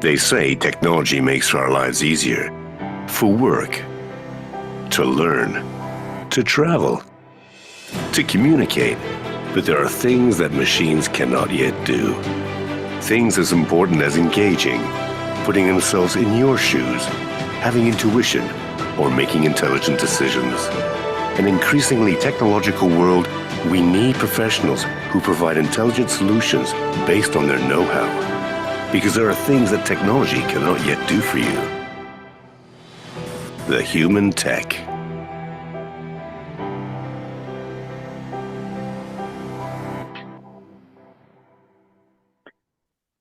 They say technology makes our lives easier. For work, to learn, to travel, to communicate. But there are things that machines cannot yet do. Things as important as engaging, putting themselves in your shoes, having intuition, or making intelligent decisions. In an increasingly technological world, we need professionals who provide intelligent solutions based on their know-how. Because there are things that technology cannot yet do for you. The human tech.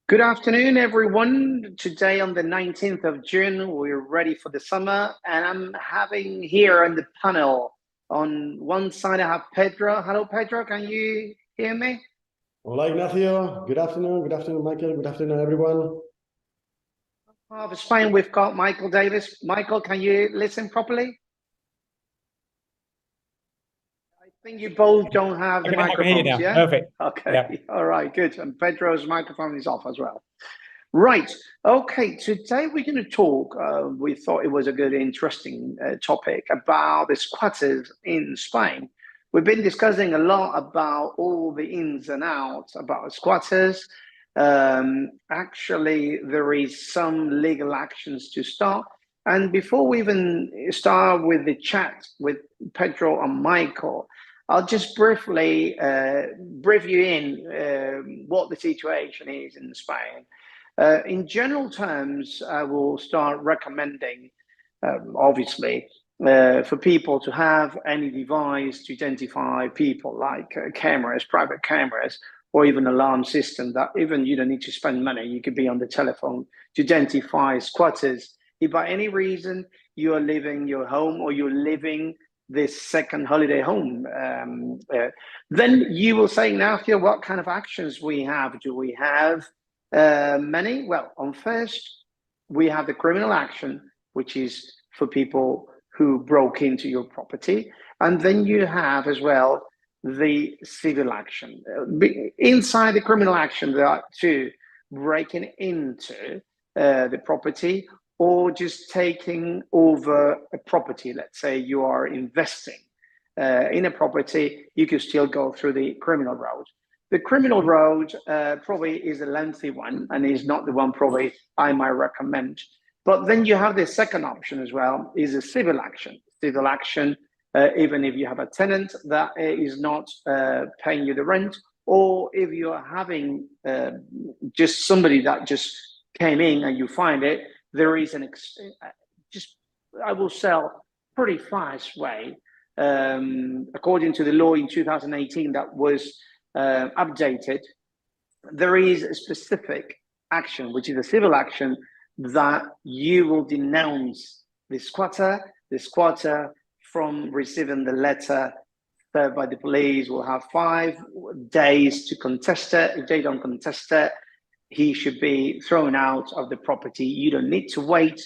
Good afternoon, everyone. Today on the 19th of June, we're ready for the summer, and I'm having here on the panel, on one side I have Pedro. Hello, Pedro, can you hear me? Hola, Ignacio. Good afternoon, Michael. Good afternoon, everyone. Of Spain, we've got Michael Davies. Michael, can you listen properly? I think you both don't have the microphones, yeah? Perfect. Okay, yeah. All right, good. And Pedro's microphone is off as well. Right, okay, today we're going to talk, we thought it was a good, interesting topic about the squatters in Spain. We've been discussing a lot about all the ins and outs about squatters. Actually, there is some legal actions to start. And before we even start with the chat with Pedro and Michael, I'll just briefly brief you in what the situation is in Spain. In general terms, I will start recommending, obviously, for people to have any device to identify people, like cameras, private cameras, or even alarm system that even you don't need to spend money. You could be on the telephone to identify squatters. If by any reason you are leaving your home or you're living this second holiday home, then you will say, Ignacio, what kind of actions we have? Do we have many? Well, on first, we have the criminal action, which is for people who broke into your property. And then you have as well the civil action. Inside the criminal action, there are two: breaking into the property or just taking over a property. Let's say you are investing in a property, you could still go through the criminal road. The criminal road probably is a lengthy one and is not the one probably I might recommend. But then you have the second option as well, is a civil action. Civil action, even if you have a tenant that is not paying you the rent, or if you are having just somebody that just came in and you find it, there is I will sell pretty fast way, according to the law in 2018 that was updated. There is a specific action, which is a civil action, that you will denounce the squatter from receiving the letter served by the police will have 5 days to contest it. If they don't contest it, he should be thrown out of the property. You don't need to wait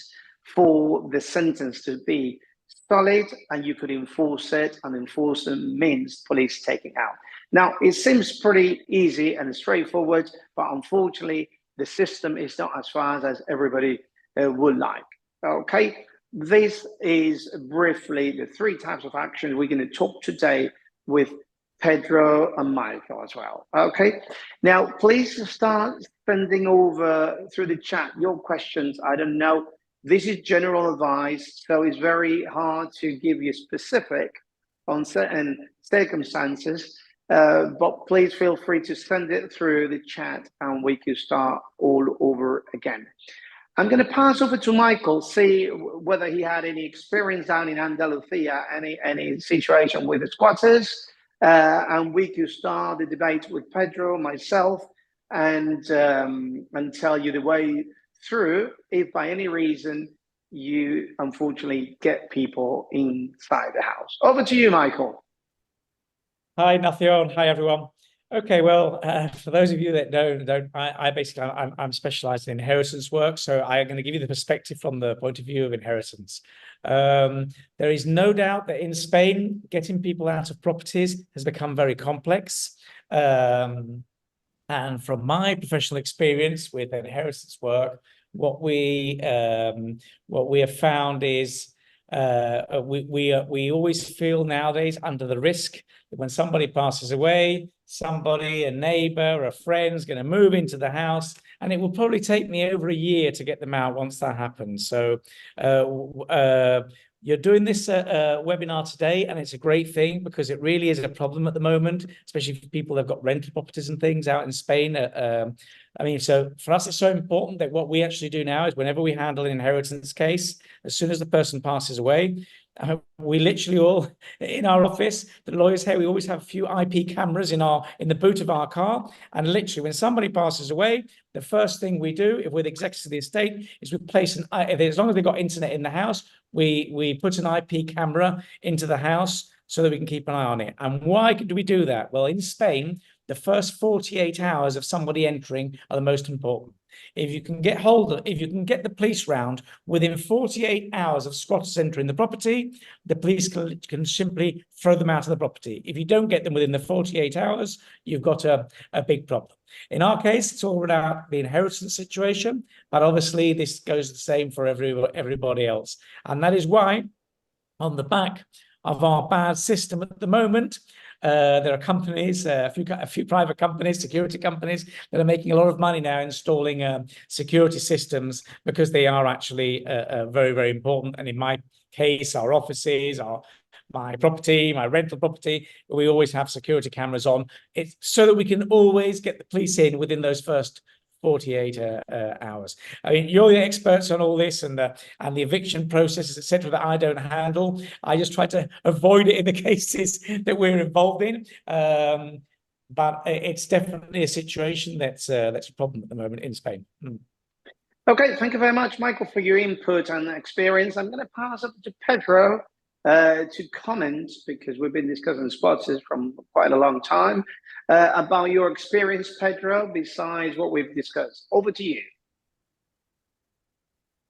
for the sentence to be solid, and you could enforce it, and enforcement means police taking out. Now, it seems pretty easy and straightforward, but unfortunately, the system is not as fast as everybody would like. Okay, this is briefly the 3 types of action we're going to talk today with Pedro and Michael as well. Okay, now please start sending over through the chat your questions. I don't know, this is general advice, so it's very hard to give you specific on certain circumstances, but please feel free to send it through the chat and we can start all over again. I'm going to pass over to Michael, see whether he had any experience down in Andalusia, any situation with the squatters, and we could start the debate with Pedro, myself, and tell you the way through if by any reason you unfortunately get people inside the house. Over to you, Michael. Hi, Ignacio. Hi, everyone. Okay, well, for those of you that don't, I'm specialized in inheritance work, so I'm going to give you the perspective from the point of view of inheritance. There is no doubt that in Spain, getting people out of properties has become very complex. And from my professional experience with inheritance work, what we have found is we always feel nowadays under the risk that when somebody passes away, somebody, a neighbor, a friend's going to move into the house, and it will probably take me over a year to get them out once that happens. So you're doing this webinar today, and it's a great thing because it really is a problem at the moment, especially for people that've got rental properties and things out in Spain. I mean, so for us, it's so important that what we actually do now is whenever we handle an inheritance case, as soon as the person passes away, we literally all in our office, the lawyers here, we always have a few IP cameras in the boot of our car, and literally when somebody passes away, the first thing we do, if we're the executors of the estate, is we place as long as they've got internet in the house, we put an IP camera into the house so that we can keep an eye on it. And why do we do that? Well, in Spain, the first 48 hours of somebody entering are the most important. If you can get the police round within 48 hours of squatters entering the property, the police can simply throw them out of the property. If you don't get them within the 48 hours, you've got a big problem. In our case, it's all about the inheritance situation, but obviously this goes the same for everybody else. And that is why on the back of our bad system at the moment, there are companies, a few private companies, security companies that are making a lot of money now installing security systems because they are actually very, very important. And in my case, our offices, my property, my rental property, we always have security cameras on. It's so that we can always get the police in within those first 48 hours. I mean, you're the experts on all this and the eviction processes, etc., that I don't handle. I just try to avoid it in the cases that we're involved in. But it's definitely a situation that's a problem at the moment in Spain. Okay, thank you very much, Michael, for your input and experience. I'm going to pass up to Pedro to comment, because we've been discussing sponsors from quite a long time, about your experience, Pedro, besides what we've discussed. Over to you.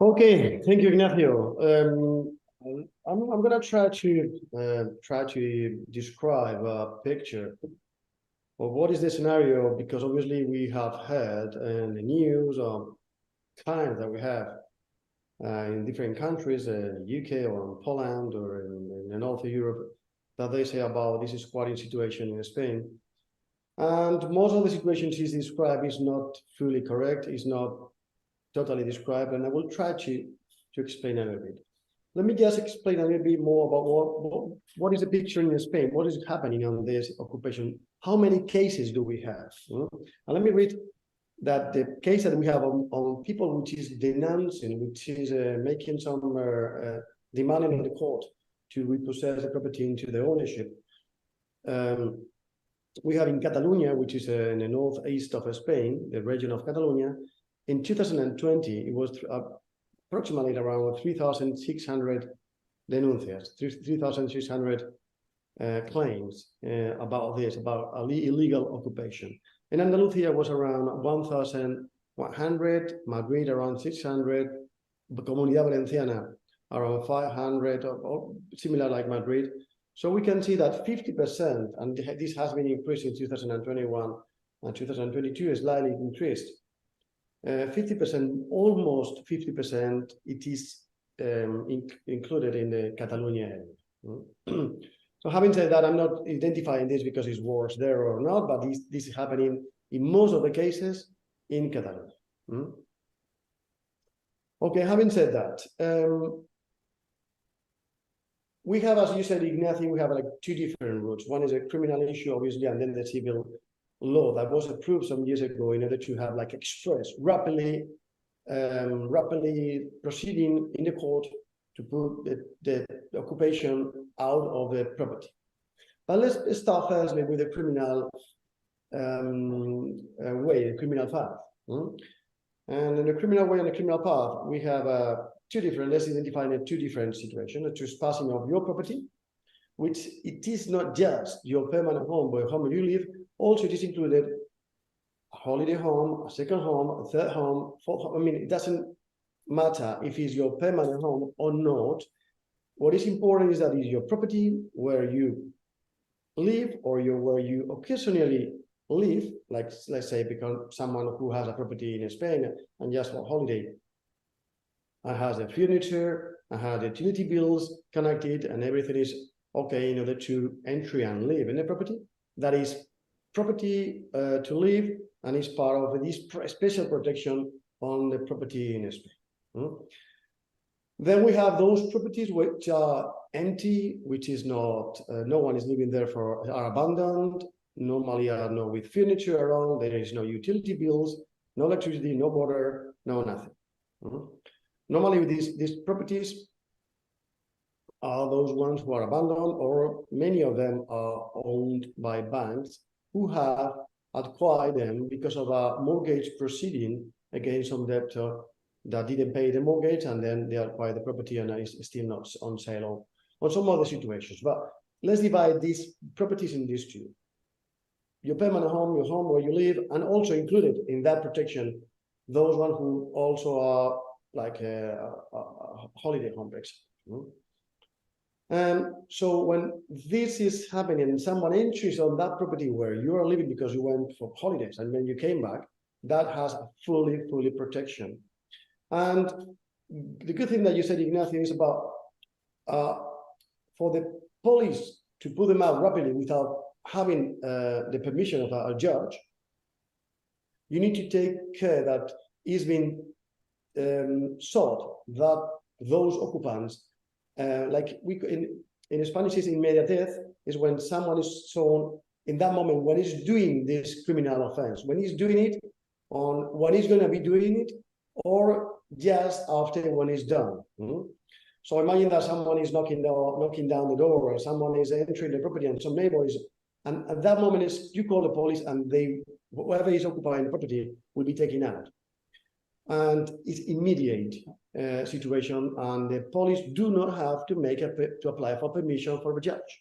Okay, thank you, Ignacio. I'm gonna try to describe a picture of what is the scenario, because obviously we have heard in the news of clients that we have in different countries, UK or in Poland or in the north of Europe, that they say about this squatting situation in Spain. And most of the situations is described is not fully correct, is not totally described, and I will try to explain a little bit. Let me just explain a little bit more about what is the picture in Spain, what is happening on this occupation, how many cases do we have? And let me read that the case that we have on people which is denouncing, which is making some demanding in the court to repossess the property into the ownership. We have in Catalonia, which is in the northeast of Spain, the region of Catalonia. In 2020, it was approximately around 3,600 denuncias, 3,600 claims about illegal occupation. In Andalusia was around 1,100, Madrid around 600, Comunidad Valenciana around 500, or similar like Madrid. So we can see that 50%, and this has been increased in 2021 and 2022, slightly increased. 50%, almost 50%, it is included in the Catalonia area. So having said that, I'm not identifying this because it's worse there or not, but this is happening in most of the cases in Catalonia. Okay, having said that, we have, as you said, Ignacio, we have like two different routes. One is a criminal issue, obviously, and then the civil law that was approved some years ago in order to have like express, rapidly proceeding in the court to put the occupation out of the property. But let's start first with the criminal way, the criminal path. And in the criminal way and the criminal path, we have let's identify the two different situations: the trespassing of your property, which it is not just your permanent home, but home you live. Also, it is included a holiday home, a second home, a third home, fourth home. I mean, it doesn't matter if it's your permanent home or not. What is important is that it's your property where you live, or where you occasionally live, like let's say because someone who has a property in Spain and just for holiday I have the furniture, I have the utility bills connected, and everything is okay in order to enter and live in the property. That is property to live, and is part of this special protection on the property in Spain. Then we have those properties which are empty, which is not, no one is living there, are abandoned, normally are not with furniture around, there is no utility bills, no electricity, no water, no nothing. Normally these properties are those ones who are abandoned, or many of them are owned by banks who have acquired them because of a mortgage proceeding against some debtor that didn't pay the mortgage, and then they acquire the property and is still not on sale, or some other situations. But let's divide these properties in these two. Your permanent home, your home where you live, and also included in that protection, those ones who also are like a holiday home, for example. So when this is happening and someone enters on that property where you are living because you went for holidays and when you came back, that has a fully protection. And the good thing that you said, Ignacio, is about for the police to put them out rapidly without having the permission of a judge. You need to take care that it's been sought that those occupants, like we in Spanish is inmediatez, is when someone is shown in that moment when he's doing this criminal offense, when he's doing it, on when he's going to be doing it, or just after when it's done. So imagine that someone is knocking down the door, or someone is entering the property, and some neighbor is, and at that moment is you call the police, and whoever is occupying the property will be taken out. And it's immediate situation, and the police do not have to apply for permission for the judge.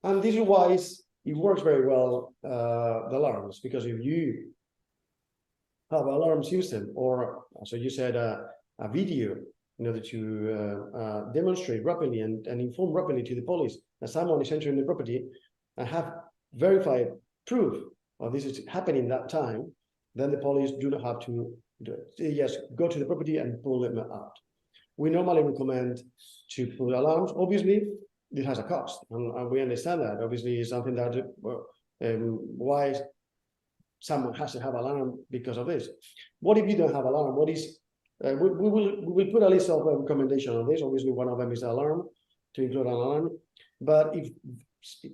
And this is why it works very well, the alarms, because if you have an alarm system, or so you said a video, in order to demonstrate rapidly and inform rapidly to the police that someone is entering the property and have verified proof of this is happening that time, then the police do not have to do it. They just go to the property and pull them out. We normally recommend to put alarms. Obviously, it has a cost, and we understand that. Obviously, it's something that why someone has to have alarm because of this. What if you don't have alarm? What is we will put a list of recommendations on this. Obviously, one of them is alarm, to include an alarm. But if,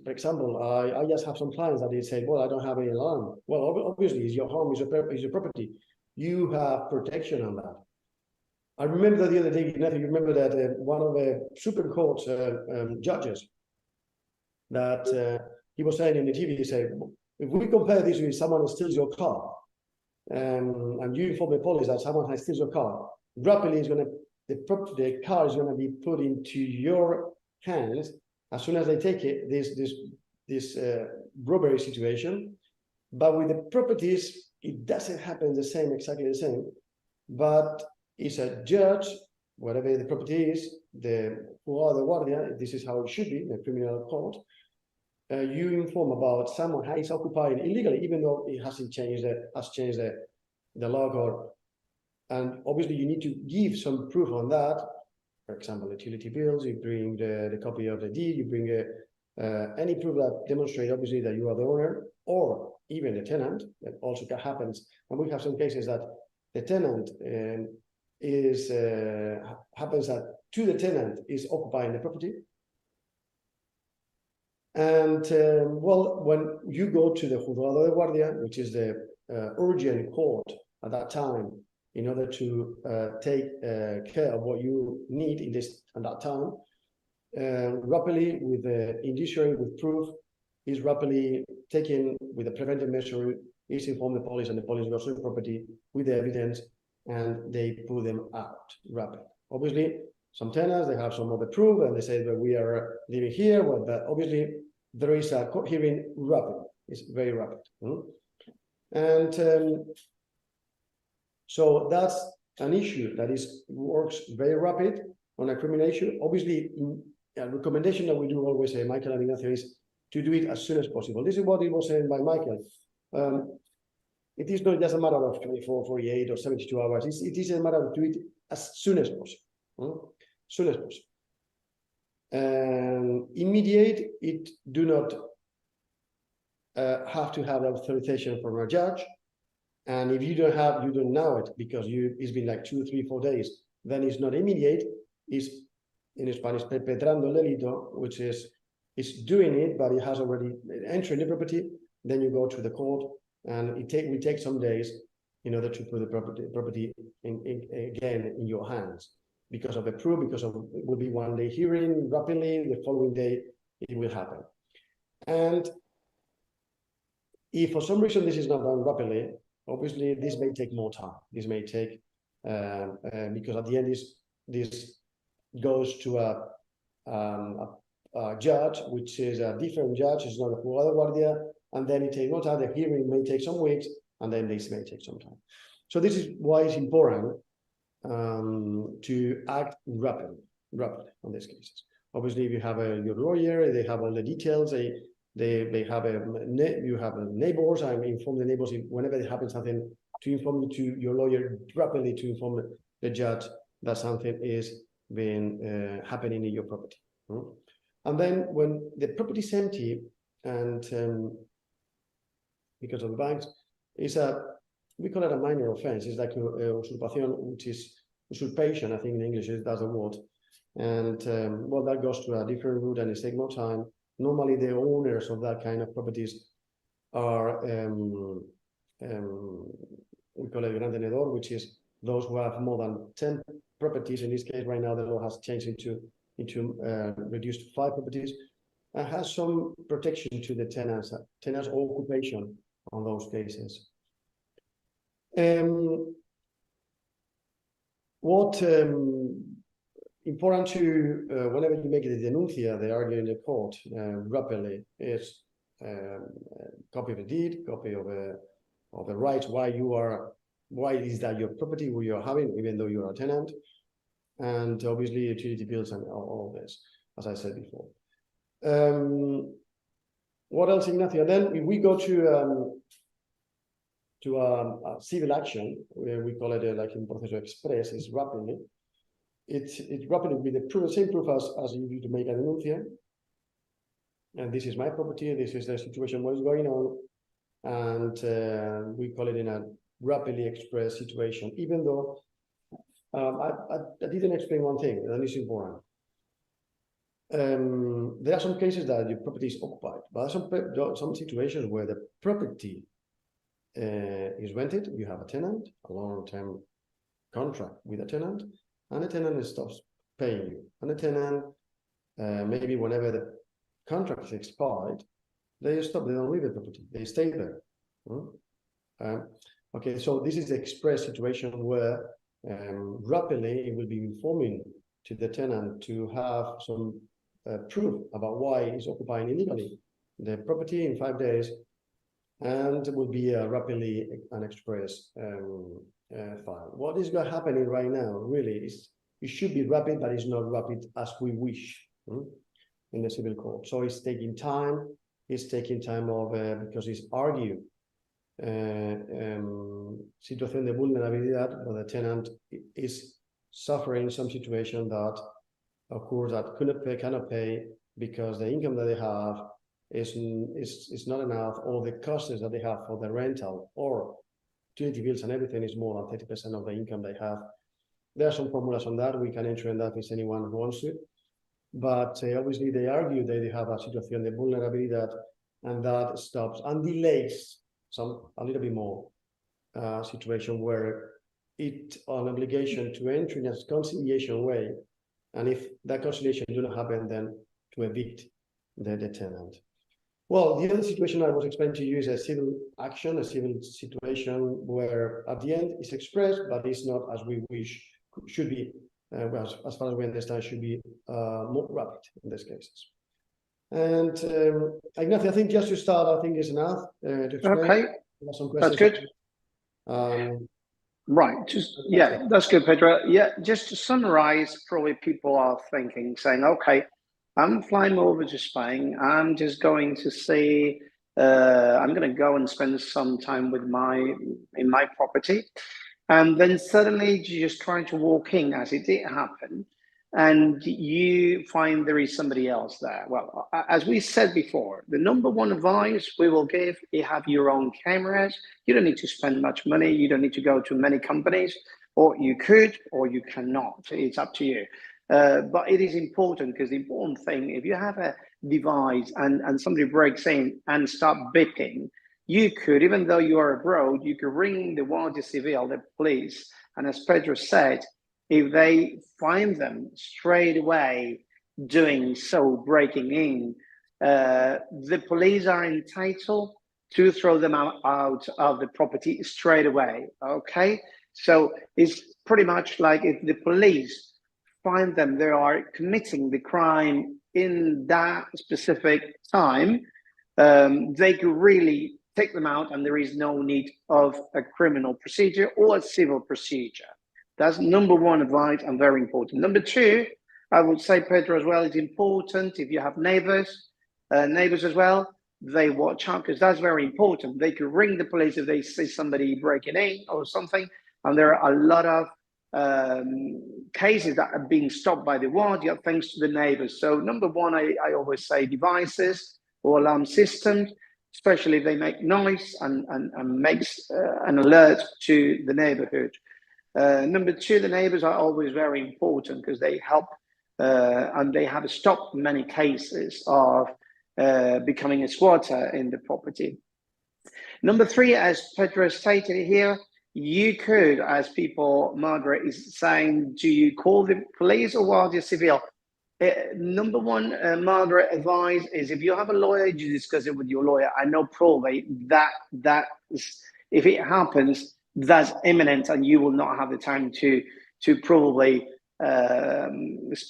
for example, I just have some clients that they say, well, I don't have any alarm. Well, obviously, it's your home, it's your property. You have protection on that. I remember the other day, Ignacio, you remember that one of the Supreme Court judges that he was saying in the TV, he said, if we compare this with someone who steals your car, and you inform the police that someone has stolen your car, rapidly is going to the car is going to be put into your hands as soon as they take it. This robbery situation, but with the properties, it doesn't happen exactly the same. But it's a judge, whatever the property is, who are the guardian. This is how it should be in a criminal court. You inform about someone who is occupying illegally, even though it hasn't changed the law code. And obviously you need to give some proof on that. For example, utility bills, you bring the copy of the deed, you bring any proof that demonstrates obviously that you are the owner, or even the tenant. That also happens. And we have some cases that the tenant happens that the tenant is occupying the property. And well, when you go to the Juzgado de Guardia, which is the urgent court at that time, in order to take care of what you need at that time, rapidly with the indiciary, with proof, is rapidly taken with a preventive measure, is inform the police, and the police goes to the property with the evidence, and they pull them out rapid. Obviously, some tenants, they have some other proof, and they say that we are living here, well, but obviously there is a court hearing rapid. It's very rapid. And so that's an issue that works very rapid on a criminal issue. Obviously, a recommendation that we do always say, Michael and Ignacio, is to do it as soon as possible. This is what it was said by Michael. it is not just a matter of 24, 48, or 72 hours. It is a matter of doing it as soon as possible. Soon as possible. Immediate, it do not have to have authorization from a judge. And if you don't know it because it's been like 2, 3, 4 days, then it's not immediate. It's in Spanish perpetrando el delito, which is doing it, but it has already entered the property. Then you go to the court, and will take some days in order to put the property again in your hands because of the proof. Because it will be 1 day hearing rapidly. The following day it will happen. And if for some reason this is not done rapidly, obviously this may take more time. This may take because at the end this goes to a judge, which is a different judge. It's not a juzgado guardia, and then it takes more time. The hearing may take some weeks, and then this may take some time. So this is why it's important to act rapidly on these cases. Obviously, if you have your lawyer, they have all the details. They have you have neighbors. I inform the neighbors whenever it happens something, to inform your lawyer rapidly, to inform the judge that something is been happening in your property. And then when the property is empty, and because of the banks, we call it a minor offense. It's like usurpación, which is usurpation. I think in English that's the word. And well, that goes to a different route, and it takes more time. Normally, the owners of that kind of properties are we call it gran tenedor, which is those who have more than 10 properties. In this case, right now the law has changed into reduced to 5 properties, and has some protection to the tenants occupation on those cases. What important to whenever you make the denuncia, they argue in the court rapidly, is copy of the deed, copy of the rights, why is that your property where you're having, even though you're a tenant, and obviously utility bills and all this, as I said before. What else, Ignacio? Then if we go to a civil action, we call it like in proceso express, is rapidly. It's rapidly with the same proof as you need to make a denuncia. And this is my property, this is the situation, what is going on, and we call it in a rapidly expressed situation, even though I didn't explain one thing, and it's important. There are some cases that your property is occupied, but some situations where the property is rented. You have a tenant, a long-term contract with a tenant, and the tenant stops paying you. And the tenant, maybe whenever the contract is expired, they stop, they don't leave the property, they stay there. Okay, so this is the express situation where rapidly it will be informing to the tenant to have some proof about why he's occupying illegally the property in 5 days, and it will be rapidly an express file. What is happening right now really is it should be rapid, but it's not rapid as we wish in the civil court. So it's taking time. It's taking time of because it's argued situación de vulnerabilidad, where the tenant is suffering some situation that, of course, that cannot pay because the income that they have is not enough, or the costs that they have for the rental or utility bills and everything is more than 30% of the income they have. There are some formulas on that. We can enter in that if anyone who wants to. But obviously they argue that they have a situación de vulnerabilidad, and that stops and delays a little bit more situation where it's an obligation to enter in a conciliation way, and if that conciliation does not happen, then to evict the tenant. Well, the other situation I was explaining to you is a civil action, a civil situation where at the end it's expressed, but it's not as we wish, should be, as far as we understand, should be more rapid in these cases. And Ignacio, I think just to start, I think is enough to explain. Okay, that's good. Right, that's good, Pedro. Yeah, just to summarize, probably people are thinking, saying, okay, I'm flying over to Spain. I'm just going to see I'm going to go and spend some time with in my property. And then suddenly you're just trying to walk in, as it did happen, and you find there is somebody else there. Well, as we said before, the number one advice we will give, you have your own cameras. You don't need to spend much money. You don't need to go to many companies, or you could, or you cannot. It's up to you. But it is important, because the important thing, if you have a device and somebody breaks in and start beeping, you could, even though you are abroad, you could ring the Guardia Civil, the police, and as Pedro said, if they find them straight away doing so, breaking in, the police are entitled to throw them out of the property straight away, okay? So it's pretty much like if the police find them, they are committing the crime in that specific time, they could really take them out, and there is no need of a criminal procedure or a civil procedure. That's number one advice, and very important. Number two, I would say, Pedro, as well, it's important if you have neighbors as well, they watch out, because that's very important. They could ring the police if they see somebody breaking in or something, and there are a lot of cases that are being stopped by the Guardia thanks to the neighbors. So number one, I always say devices or alarm systems, especially if they make noise and makes an alert to the neighborhood. Number two, the neighbors are always very important, because they help and they have stopped many cases of becoming a squatter in the property. Number three, as Pedro stated here, you could, as people, Margaret is saying, do you call the police or Guardia Civil? Number one, Margaret, advice is, if you have a lawyer, you discuss it with your lawyer. I know probably that is, if it happens, that's imminent, and you will not have the time to probably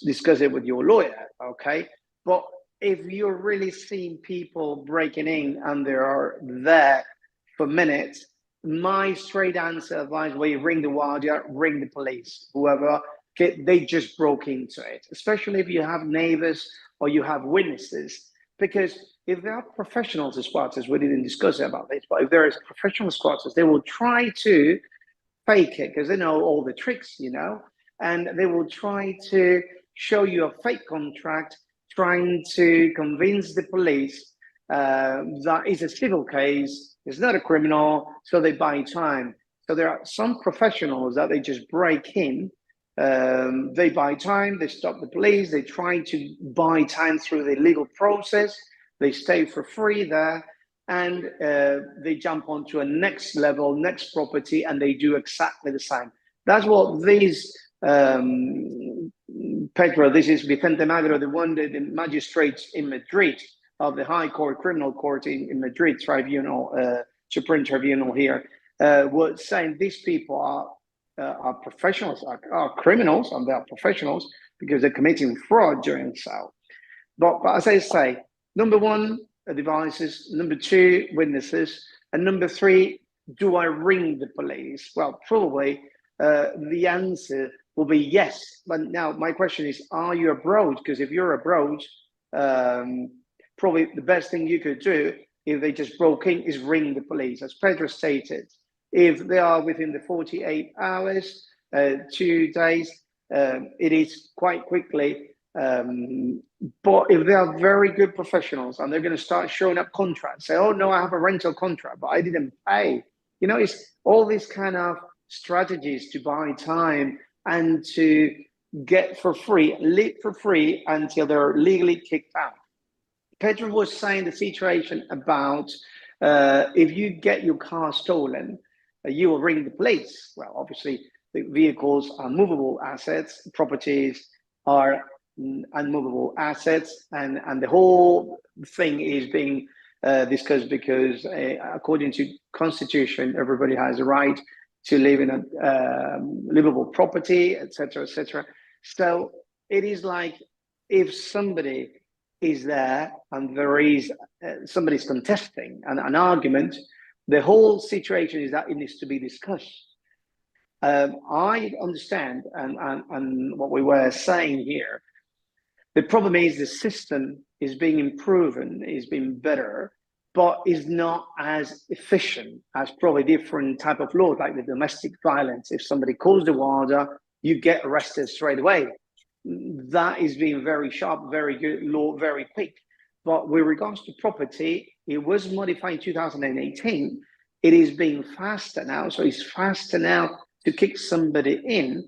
discuss it with your lawyer, okay? But if you're really seeing people breaking in and they are there for minutes, my straight answer advice, where you ring the Guardia, ring the police, whoever, they just broke into it, especially if you have neighbors or you have witnesses, because if there are professional squatters, we didn't discuss about this, but if there is professional squatters, they will try to fake it, because they know all the tricks, you know, and they will try to show you a fake contract, trying to convince the police that it's a civil case, it's not a criminal, so they buy time. So there are some professionals that they just break in, they buy time, they stop the police, they try to buy time through the legal process, they stay for free there, and they jump onto a next level, next property, and they do exactly the same. That's what these, Pedro, this is Vicente Magro, the one that the magistrates in Madrid of the High Court, Criminal Court in Madrid Tribunal, Supreme Tribunal here, was saying these people are professionals, are criminals, and they are professionals because they're committing fraud during so. But as I say, number one, devices. Number two, witnesses. And number three, do I ring the police? Well, probably the answer will be yes. But now my question is, are you abroad? Because if you're abroad, probably the best thing you could do if they just broke in is ring the police. As Pedro stated, if they are within the 48 hours, 2 days, it is quite quickly. But if they are very good professionals and they're going to start showing up contracts, say, oh no, I have a rental contract, but I didn't pay. You know, it's all these kind of strategies to buy time and to get for free, live for free until they're legally kicked out. Pedro was saying the situation about if you get your car stolen, you will ring the police. Well, obviously, the vehicles are movable assets, properties are unmovable assets, and the whole thing is being discussed because according to Constitution, everybody has a right to live in a livable property, etc., etc. So it is like if somebody is there and there is somebody's contesting an argument, the whole situation is that it needs to be discussed. I understand, and what we were saying here, the problem is the system is being improved and is being better, but is not as efficient as probably different type of laws, like the domestic violence. If somebody calls the warder, you get arrested straight away. That is being very sharp, very good law, very quick. But with regards to property, it was modified in 2018. It is being faster now. So it's faster now to kick somebody in,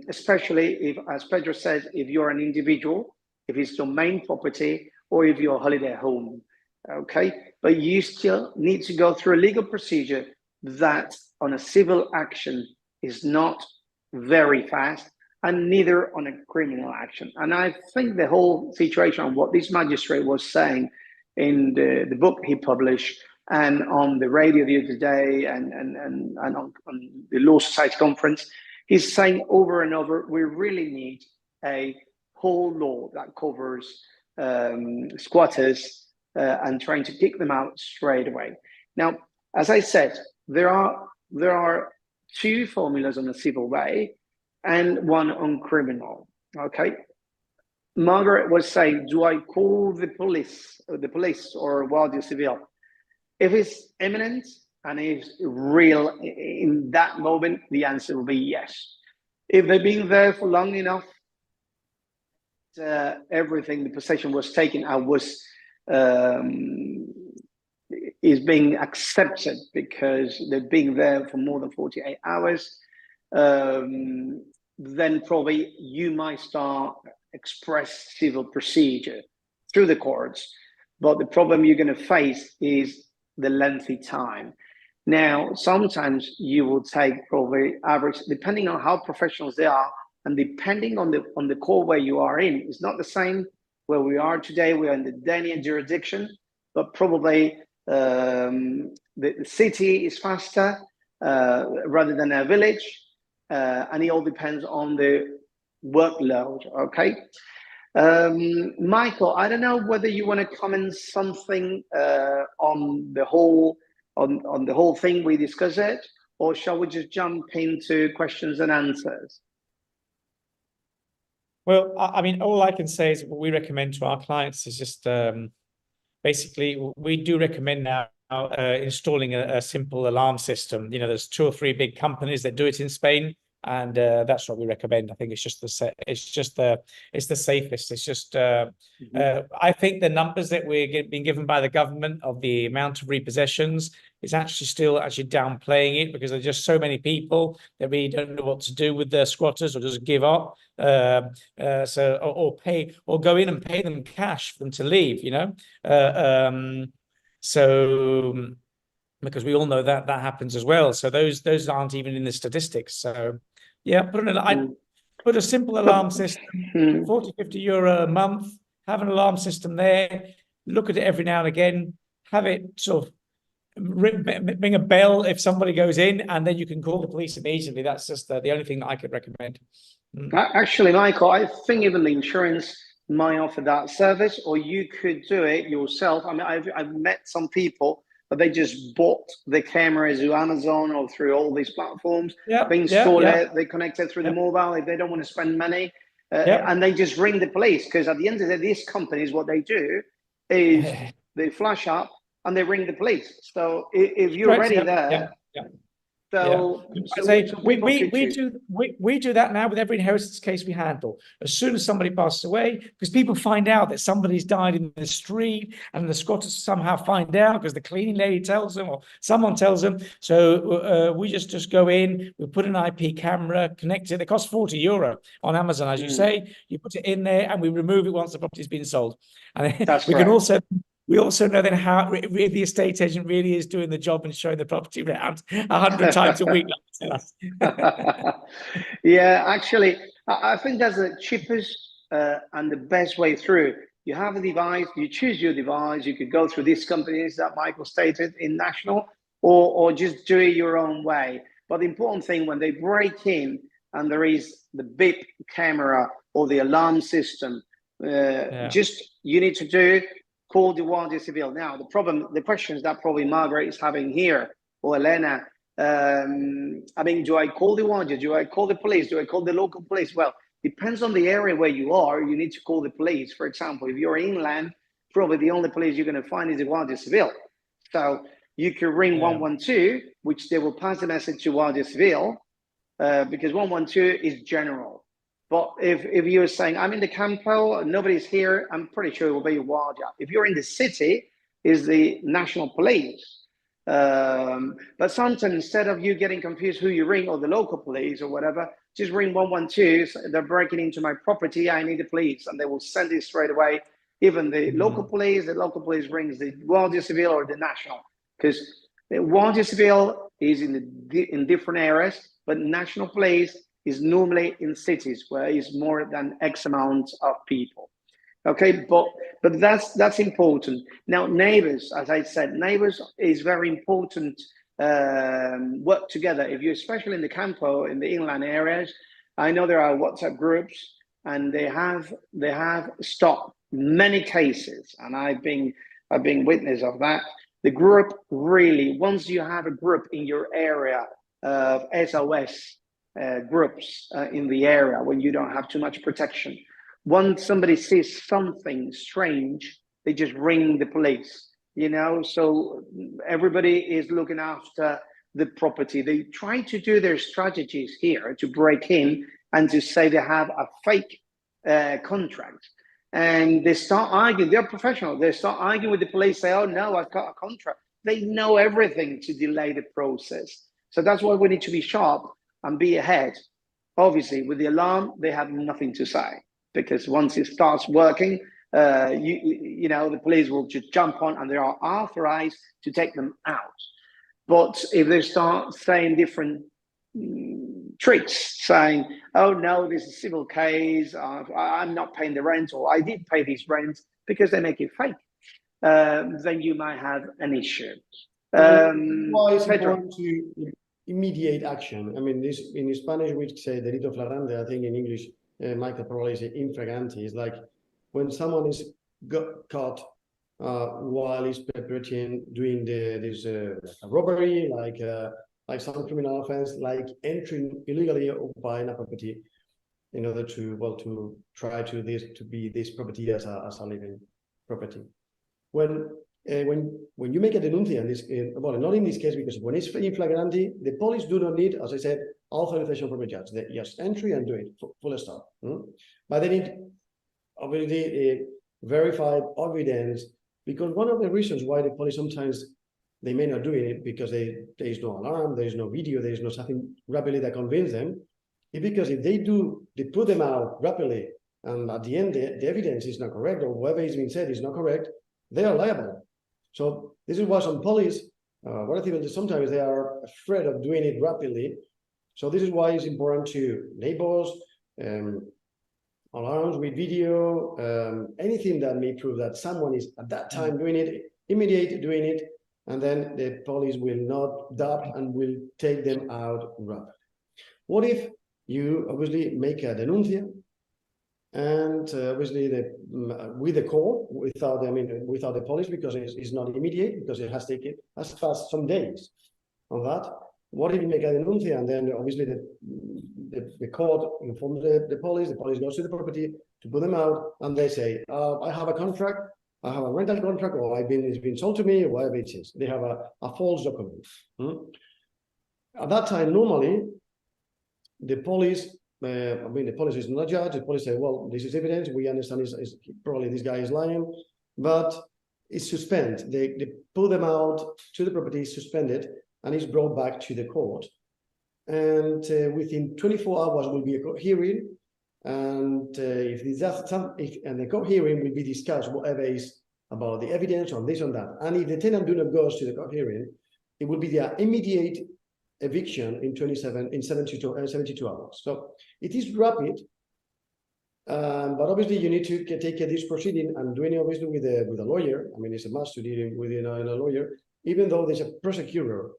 especially if, as Pedro says, if you're an individual, if it's your main property, or if you're a holiday home. Okay, but you still need to go through a legal procedure that on a civil action is not very fast, and neither on a criminal action. And I think the whole situation on what this magistrate was saying in the book he published and on the radio the other day and on the Law Society conference, he's saying over and over, we really need a whole law that covers squatters and trying to kick them out straight away. Now, as I said, there are two formulas on the civil way and one on criminal. Okay. Margaret was saying, do I call the police or Guardia Civil? If it's imminent and it's real in that moment, the answer will be yes. If they've been there for long enough, everything, the possession was taken and was is being accepted because they've been there for more than 48 hours, then probably you might start express civil procedure through the courts. But the problem you're going to face is the lengthy time. Now, sometimes you will take probably average, depending on how professionals they are, and depending on the court where you are in. It's not the same where we are today. We are in the Danian jurisdiction, but probably the city is faster rather than a village. And it all depends on the workload, okay? Michael, I don't know whether you want to comment something on the whole thing we discussed it, or shall we just jump into questions and answers? Well, I mean, all I can say is what we recommend to our clients is just basically, we do recommend now installing a simple alarm system. You know, there's 2 or 3 big companies that do it in Spain, and that's what we recommend. I think it's just the safest. It's just I think the numbers that we're being given by the government of the amount of repossessions is actually still downplaying it, because there's just so many people that really don't know what to do with their squatters, or just give up. Or pay, or go in and pay them cash for them to leave, you know. So because we all know that happens as well. So those aren't even in the statistics. So yeah, put a simple alarm system, 40, 50 euro a month, have an alarm system there, look at it every now and again, have it sort of ring a bell if somebody goes in, and then you can call the police immediately. That's just the only thing that I could recommend. Actually, Michael, I think even the insurance might offer that service, or you could do it yourself. I mean, I've met some people, but they just bought the cameras through Amazon or through all these platforms. They install it, they connect it through the mobile if they don't want to spend money, and they just ring the police, because at the end of the day, these companies, what they do is they flash up and they ring the police. So if you're already there, so we do that now with every inheritance case we handle. As soon as somebody passes away, because people find out that somebody's died in the street, and the squatters somehow find out because the cleaning lady tells them or someone tells them. So we just go in, we put an IP camera, connect it. It costs 40 euro on Amazon, as you say. You put it in there, and we remove it once the property's been sold. And we also know then how if the estate agent really is doing the job and showing the property around 100 times a week. Yeah, actually, I think that's the cheapest and the best way through. You have a device, you choose your device, you could go through these companies that Michael stated in National, or just do it your own way. But the important thing, when they break in and there is the beep camera or the alarm system, just you need to do call the Guardia Civil. Now, the questions that probably Margaret is having here, or Elena, I mean, do I call the Guardia? Do I call the police? Do I call the local police? Well, depends on the area where you are. You need to call the police. For example, if you're inland, probably the only police you're going to find is the Guardia Civil. So you can ring 112, which they will pass the message to Guardia Civil, because 112 is general. But if you're saying, I'm in the campo, nobody's here, I'm pretty sure it will be Guardia. If you're in the city, is the national police. But sometimes instead of you getting confused who you ring or the local police or whatever, just ring 112. So they're breaking into my property, I need the police, and they will send it straight away. Even the local police rings the Guardia Civil or the national, because the Guardia Civil is in different areas, but national police is normally in cities where it's more than X amount of people. Okay, but that's important. Now, neighbors, as I said, neighbors is very important. Work together. If you're especially in the campo, in the inland areas, I know there are WhatsApp groups, and they have stopped many cases, and I've been witness of that. The group really, once you have a group in your area of SOS groups in the area when you don't have too much protection. Once somebody sees something strange, they just ring the police, you know, so everybody is looking after the property. They try to do their strategies here to break in and to say they have a fake contract. And they start arguing, they're professional. They start arguing with the police, say, oh no, I've got a contract. They know everything to delay the process. So that's why we need to be sharp and be ahead. Obviously, with the alarm, they have nothing to say, because once it starts working, you know, the police will just jump on and they are authorized to take them out. But if they start saying different tricks, saying, oh no, this is a civil case, I'm not paying the rent, or I did pay this rent, because they make it fake, then you might have an issue. Why it's Pedro. important to immediate action? I mean, this in Spanish we say delito flagrante. I think in English, Michael probably say infraganti. It's like when someone is caught while he's perpetrating, doing this robbery, like some criminal offense, like entering illegally or buying a property in order to try to be this property as a living property. When you make a denuncia, well, not in this case, because when it's in flagrante, the police do not need, as I said, authorization from a judge. They just entry and do it, full stop. But they need, obviously, verified evidence, because one of the reasons why the police sometimes they may not do it, because there is no alarm, there is no video, there is no something rapidly that convince them, is because if they put them out rapidly, and at the end the evidence is not correct, or whatever is being said is not correct, they are liable. So this is why some police, sometimes they are afraid of doing it rapidly. So this is why it's important to neighbors, alarms with video, anything that may prove that someone is at that time doing it, immediate doing it, and then the police will not doubt and will take them out rapidly. What if you obviously make a denuncia, and obviously with the court, without the police, because it's not immediate, because it has taken as fast some days on that. What if you make a denuncia, and then obviously the court informs the police goes to the property to put them out, and they say, I have a contract, I have a rental contract, or it's been sold to me, or whatever it is. They have a false document. At that time, normally, the police, the police is not a judge. The police say, well, this is evidence. We understand probably this guy is lying, but it's suspended. They pull them out to the property, suspended, and it's brought back to the court. And within 24 hours will be a court hearing. And the court hearing will be discussed whatever is about the evidence on this and that. And if the tenant do not go to the court hearing, it will be the immediate eviction in 72 hours. So it is rapid, but obviously you need to take this proceeding and doing it obviously with a lawyer. I mean, it's a must to deal with a lawyer, even though there's a prosecutor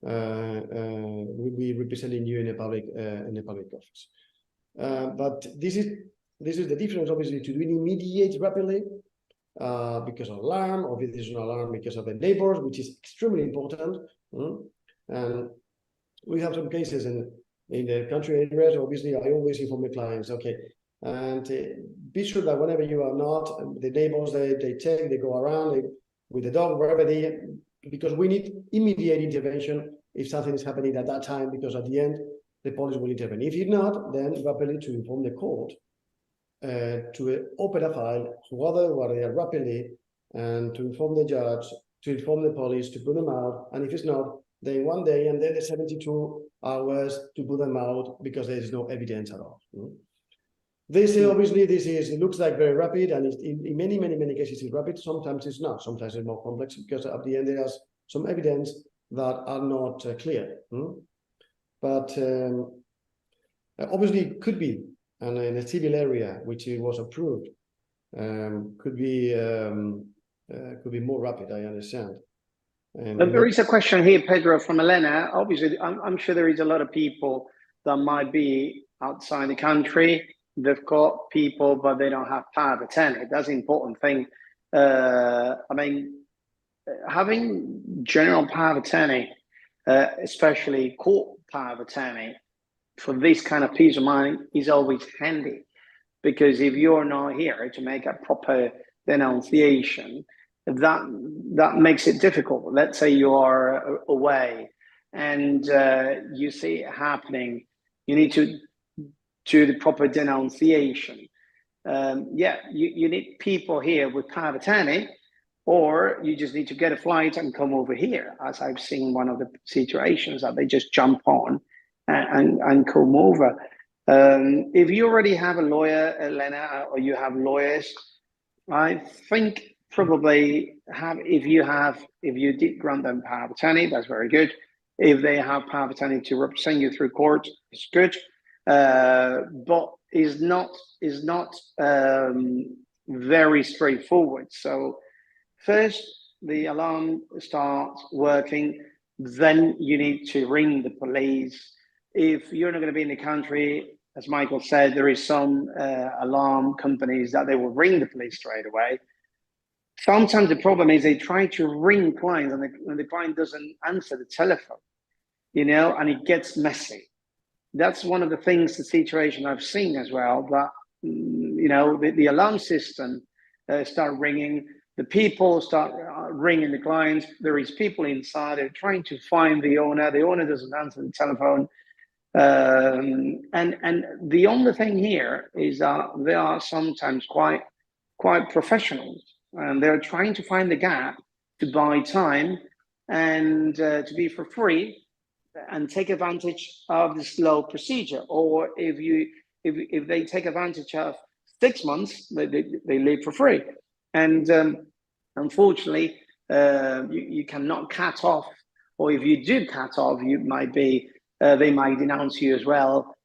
will be representing you in a public office. But this is the difference, obviously, to doing immediate rapidly because of alarm, or if there's an alarm because of the neighbors, which is extremely important. And we have some cases in the country areas. Obviously, I always inform the clients, okay, And be sure that whenever you are not, the neighbors, they go around with the dog, wherever because we need immediate intervention if something is happening at that time, because at the end, the police will intervene. If not, then rapidly to inform the court, to open a file, Juzgado de Guardia rapidly, and to inform the judge, to inform the police, to put them out. And if it's not, then 1 day and then the 72 hours to put them out because there is no evidence at all. This obviously, it looks like very rapid, and in many cases it's rapid. Sometimes it's not. Sometimes it's more complex because at the end there is some evidence that are not clear. But obviously it could be, and in a civil area which it was approved, could be more rapid. I understand. But there is a question here, Pedro, from Elena. Obviously, I'm sure there is a lot of people that might be outside the country. They've got people, but they don't have power of attorney. That's the important thing. I mean, having general power of attorney, especially court power of attorney, for this kind of peace of mind is always handy. Because if you're not here to make a proper denunciation, that makes it difficult. Let's say you are away and you see it happening, you need to do the proper denunciation. You need people here with power of attorney, or you just need to get a flight and come over here, as I've seen one of the situations that they just jump on and come over. If you already have a lawyer, Elena, or you have lawyers, I think probably if you did grant them power of attorney, that's very good. If they have power of attorney to represent you through court, it's good. But is not very straightforward. So first the alarm starts working, then you need to ring the police. If you're not going to be in the country, as Michael said, there is some alarm companies that they will ring the police straight away. Sometimes the problem is they try to ring clients and the client doesn't answer the telephone, and it gets messy. That's one of the things, the situation I've seen as well, that, the alarm system start ringing, the people start ringing the clients, there is people inside, they're trying to find the owner doesn't answer the telephone. And the only thing here is that they are sometimes quite professional, and they're trying to find the gap to buy time and to be for free and take advantage of the slow procedure. Or if they take advantage of 6 months, they live for free. And unfortunately, you cannot cut off, or if you do cut off, you might be they might denounce you as well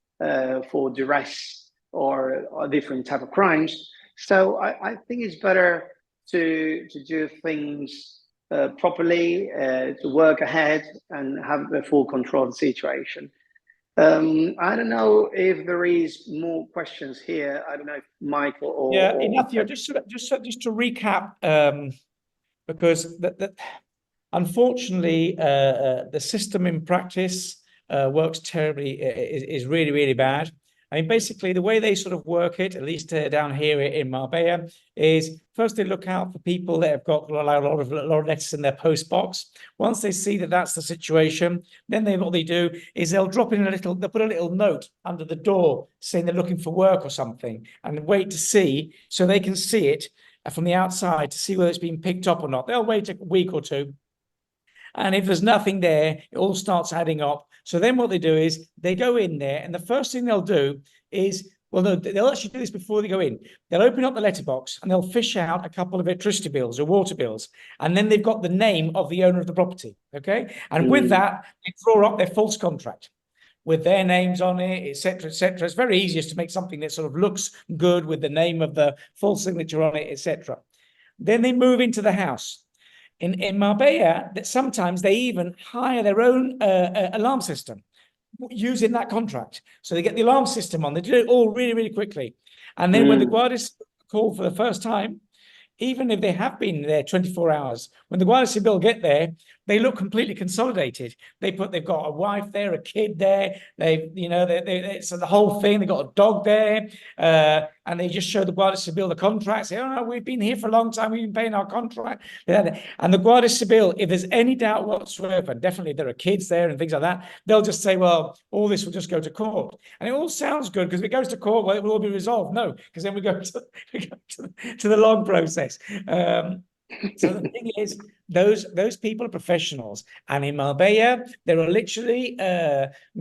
for duress or different type of crimes. So I think it's better to do things properly, to work ahead and have the full control of the situation. I don't know if there is more questions here. I don't know if Michael or Ignacio, just to recap, because unfortunately the system in practice works terribly, is really, really bad. I mean, basically, the way they sort of work it, at least down here in Marbella, is first they look out for people that have got a lot of letters in their post box. Once they see that that's the situation, then what they do is they'll drop in they'll put a little note under the door saying they're looking for work or something, and wait to see, so they can see it from the outside to see whether it's been picked up or not. They'll wait a week or two. And if there's nothing there, it all starts adding up. So then what they do is they go in there, and the first thing they'll do is, well, no, they'll actually do this before they go in. They'll open up the letterbox and they'll fish out a couple of electricity bills or water bills. And then they've got the name of the owner of the property, okay? And with that, they draw up their false contract with their names on it, et cetera, et cetera. It's very easy to make something that sort of looks good with the name of the full signature on it, et cetera. Then they move into the house. In Marbella, that sometimes they even hire their own alarm system using that contract. So they get the alarm system on. They do it all really, really quickly. And then when the Guardias call for the first time, even if they have been there 24 hours, when the Guardia Civil get there, they look completely consolidated. They've got a wife there, a kid there. So the whole thing. They've got a dog there, and they just show the Guardia Civil the contract. Say, oh no, we've been here for a long time. We've been paying our contract. And the Guardia Civil, if there's any doubt whatsoever, definitely there are kids there and things like that, they'll just say, well, all this will just go to court. And it all sounds good because if it goes to court, well, it will all be resolved. No, because then we go to the long process. So the thing is, those people are professionals, and in Marbella there are literally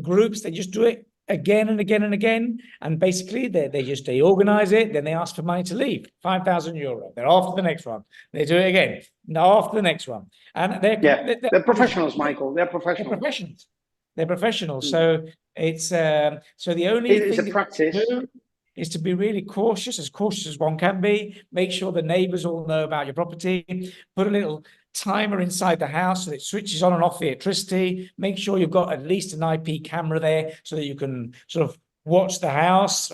groups that just do it again and again and again, and basically they organize it, then they ask for money to leave, €5,000. They're after the next one, they do it again, now after the next one, and they're professionals, Michael. They're professionals. They're professionals. So it's so the only it's thing a practice is to be really cautious as one can be. Make sure the neighbors all know about your property. Put a little timer inside the house so that it switches on and off the electricity. Make sure you've got at least an IP camera there so that you can sort of watch the house.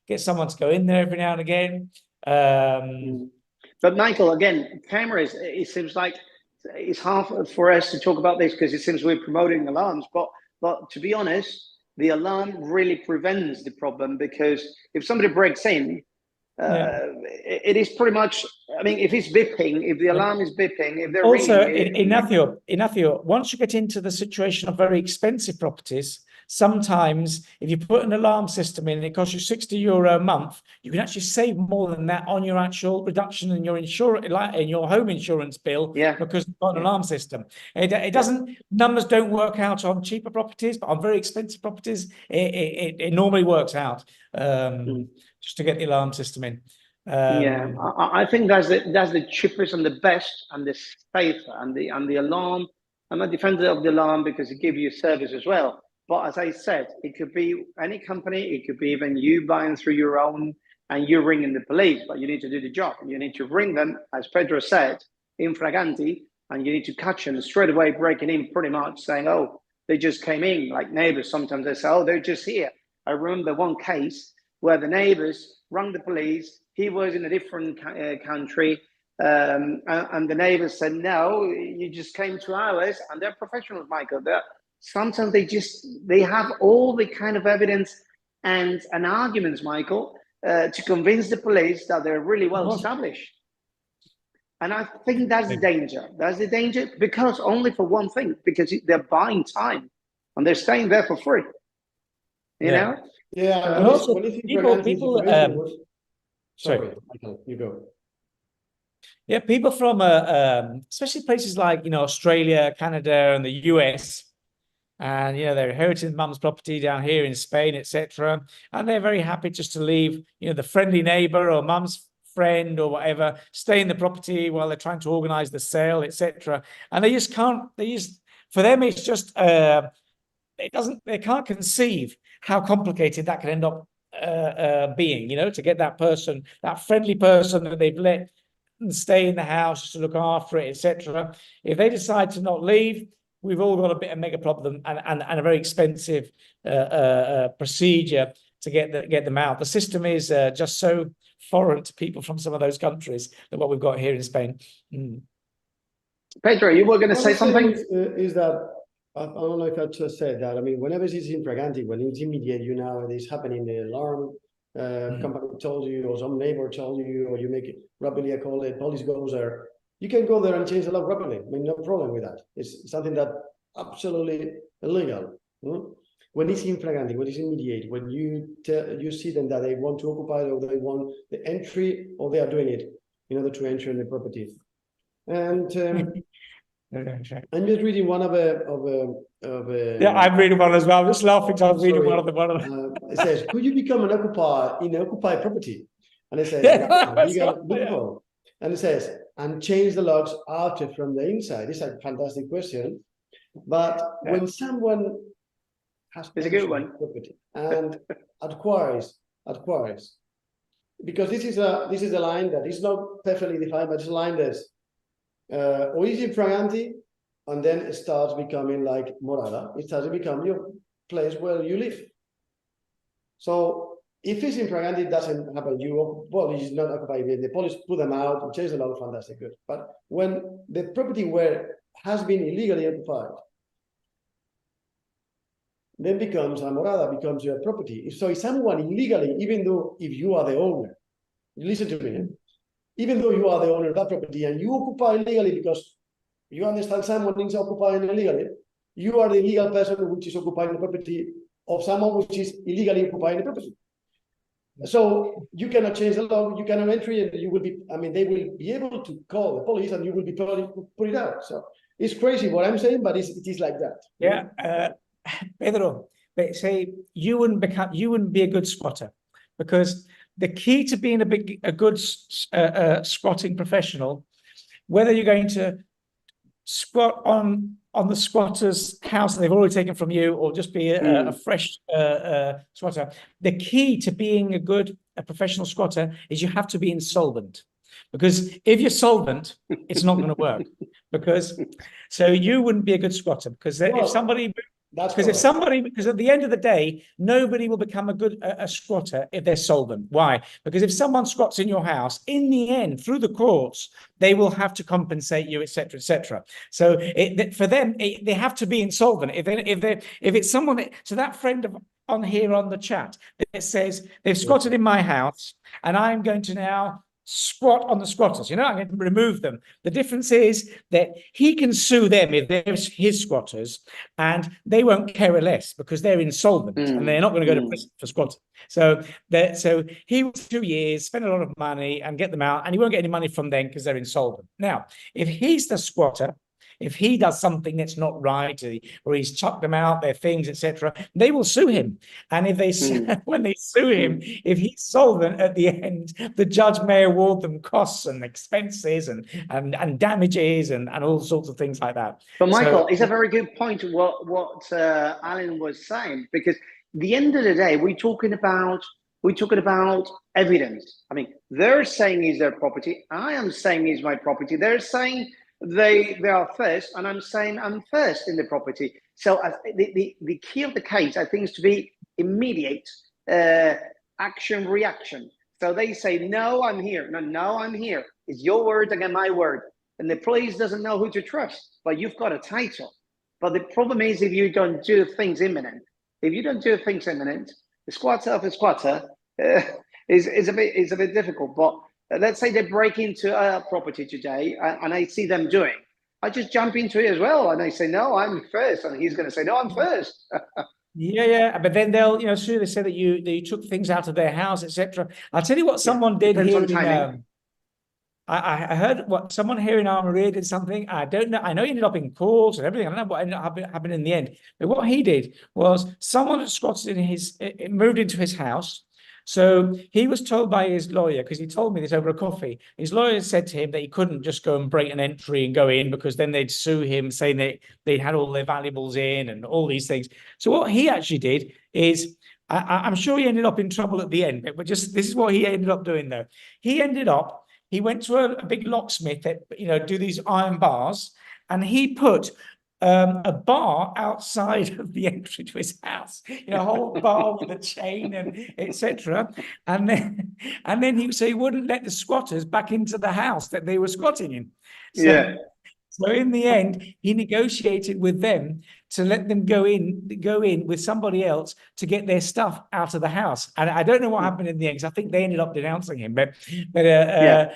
Get someone to go in there every now and again. But Michael, again, cameras. It seems like it's hard for us to talk about this because it seems we're promoting alarms. But to be honest, the alarm really prevents the problem, because if somebody breaks in, it is pretty much, I mean, if it's beeping, if the alarm is beeping, if they're also ringing, Ignacio, once you get into the situation of very expensive properties, sometimes if you put an alarm system in, it costs you €60 a month. You can actually save more than that on your actual reduction in your in your home insurance bill, because you've got an alarm system. It doesn't, numbers don't work out on cheaper properties, but on very expensive properties, it normally works out just to get the alarm system in. I think that's the cheapest and the best and the safer, and the alarm. I'm a defender of the alarm because it gives you service as well. But as I said, it could be any company, it could be even you buying through your own and you're ringing the police, but you need to do the job. You need to ring them, as Pedro said, in flagranti, and you need to catch them straight away breaking in, pretty much saying, oh, they just came in. Like neighbors, sometimes they say, oh, they're just here. I remember one case where the neighbors rang the police. He was in a different country, and the neighbors said, no, you just came to ours, and they're professionals, Michael. Sometimes they have all the kind of evidence and arguments, Michael, to convince the police that they're really well established. And I think that's the danger. That's the danger, because only for one thing, because they're buying time and they're staying there for free. You know? Yeah. And also people sorry, Michael, you go. Yeah, people from especially places like Australia, Canada, and the US. And they're inheriting mum's property down here in Spain, etc. And they're very happy just to leave, the friendly neighbor or mum's friend or whatever, stay in the property while they're trying to organize the sale, etc. And they just can't. For them, it's just they can't conceive how complicated that can end up being. To get that person, that friendly person that they've let stay in the house just to look after it, etc. If they decide to not leave, we've all got a bit of mega problem and a very expensive procedure to get them out. The system is just so foreign to people from some of those countries than what we've got here in Spain. Pedro, you were going to say something? Is that, I don't know if I just said that. I mean, whenever it's infraganti, when it's immediate, it is happening, the alarm company told you, or some neighbor told you, or you make it rapidly a call, the police goes there. You can go there and change the law rapidly. I mean, no problem with that. It's something that absolutely illegal. When it's infraganti, when it's immediate, when you see them that they want to occupy or they want the entry, or they are doing it in order to enter in the property. And I'm just reading one of yeah, I'm reading one as well. I'm just laughing because I'm reading one of them. It says, could you become an occupier in an occupied property? And it says, and it says, and change the locks after from the inside. It's a fantastic question. But when someone has a good one property and acquires, because this is a line that is not perfectly defined, but it's a line that's origin fraganti, and then it starts becoming like morada. It starts to become your place where you live. So if it's infraganti, it doesn't happen. Well, it's not occupied. The police put them out, change the law, fantastic, good. But when the property has been illegally occupied, then becomes a morada, becomes your property. So if someone illegally, even though if you are the owner, listen to me, even though you are the owner of that property and you occupy illegally because you understand someone is occupying illegally, you are the illegal person which is occupying the property of someone which is illegally occupying the property. So you cannot change the law, you cannot enter it, and you will be, I mean, they will be able to call the police and you will be put it out. So it's crazy what I'm saying, but it is like that. Yeah, Pedro, they say you wouldn't be a good squatter, because the key to being a good squatting professional, whether you're going to squat on the squatter's house that they've already taken from you, or just be a fresh squatter, the key to being a professional squatter is you have to be insolvent. Because if you're solvent, it's not going to work. So you wouldn't be a good squatter, because if somebody. Because at the end of the day, nobody will become a squatter if they're solvent. Why? Because if someone squats in your house, in the end, through the courts, they will have to compensate you, etc., etc. So for them, they have to be insolvent. If it's someone, so that friend on here on the chat that says they've squatted in my house and I'm going to now squat on the squatters, I'm going to remove them. The difference is that he can sue them if they're his squatters, and they won't care less because they're insolvent and they're not going to go to prison for squatting. So he will 2 years, spend a lot of money and get them out, and he won't get any money from them because they're insolvent. Now, if he's the squatter, if he does something that's not right, or he's chucked them out, their things, etc., they will sue him. And if they when they sue him, if he's solvent at the end, the judge may award them costs and expenses and damages and all sorts of things like that. But Michael, it's a very good point what Alan was saying, because at the end of the day, we're talking about evidence. I mean, they're saying is their property. I am saying is my property. They're saying they are first, and I'm saying I'm first in the property. So the key of the case, I think, is to be immediate action reaction. So they say, no, I'm here. No, I'm here. It's your word against my word. And the police doesn't know who to trust, but you've got a title. But the problem is, if you don't do things imminent, the squatter of a squatter is a bit difficult. But let's say they break into a property today, and I see them doing, I just jump into it as well, and I say, no, I'm first, and he's going to say, no, I'm first. Yeah, but then they'll, sure, they say that you took things out of their house, etc. I'll tell you what someone did here in I heard what someone here in Armoria did something. I don't know. I know he ended up in court and everything. I don't know what ended up happening in the end. But what he did was someone squatted moved into his house. So he was told by his lawyer, because he told me this over a coffee. His lawyer said to him that he couldn't just go and break an entry and go in, because then they'd sue him, saying that they had all their valuables in and all these things. So what he actually did is, I'm sure he ended up in trouble at the end, but this is what he ended up doing though. He went to a big locksmith that, do these iron bars, and he put a bar outside of the entry to his house, a whole bar with a chain and etc. And then he wouldn't let the squatters back into the house that they were squatting in. So in the end, he negotiated with them to let them go in with somebody else to get their stuff out of the house. And I don't know what happened in the end, because I think they ended up denouncing him. But the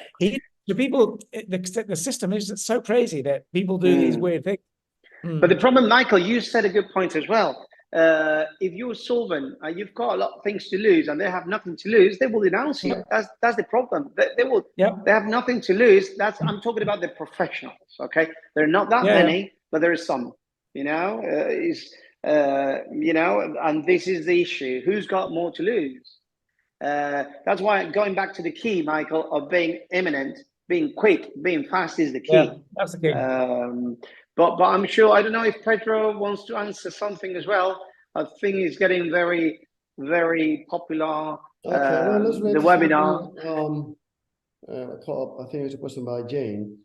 system is so crazy that people do these weird things. But the problem, Michael, you said a good point as well. If you're solvent, you've got a lot of things to lose, and they have nothing to lose, they will denounce you. That's the problem. They have nothing to lose. I'm talking about the professionals. Okay, there are not that many, but there is some. And this is the issue. Who's got more to lose? That's why, going back to the key, Michael, of being imminent, being quick, being fast is the key. Yeah, that's the key. But I'm sure, I don't know if Pedro wants to answer something as well. I think it's getting very, very popular. The webinar. I think it's a question by Jane.